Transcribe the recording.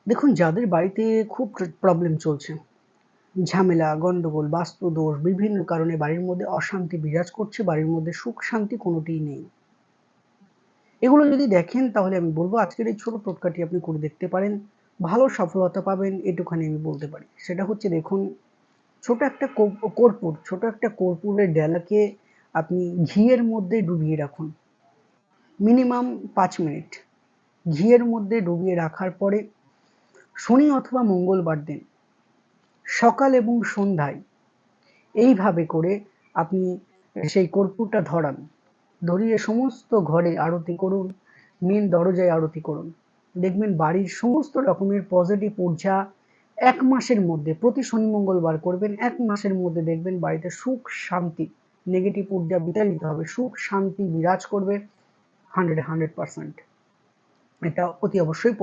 দেখুন, যাদের বাড়িতে খুব প্রবলেম চলছে, ঝামেলা, গন্ডগোল, বাস্তুদোষ বিভিন্ন কারণে বাড়ির মধ্যে অশান্তি বিরাজ করছে, বাড়ির মধ্যে সুখ শান্তি কোনোটিই নেই। এগুলো যদি দেখেন তাহলে আমি বলব আজকের এই ছোট টোটকাটি আপনি করে দেখতে পারেন। ভালো সফলতা পাবেন এটুখানি আমি বলতে পারি। সেটা হচ্ছে দেখুন, ছোট একটা ছোট একটা কর্পূরের ডেলাকে আপনি ঘিয়ের মধ্যে ডুবিয়ে রাখুন। Minimum ৫ minute. ঘিয়ের মধ্যে ডুবিয়ে রাখার পরে শনি অথবা মঙ্গলবার দিন সকাল এবং সন্ধ্যায় এইভাবে করে আপনি সেই কর্পূরটা ধরান। ধরিয়ে সমস্ত ঘরে আরতি করুন, মেন দরজায় আরতি করুন। দেখবেন বাড়ির সমস্ত রকমের পজিটিভ ঊর্জা ১ মাসের মধ্যে প্রতি শনি মঙ্গলবার করবেন। ১ মাসের মধ্যে দেখবেন বাড়িতে সুখ শান্তি, নেগেটিভ ঊর্জা বিতাড়িত হবে। সুখ শান্তি বিরাজ করবে 100% এটা অতি অবশ্যই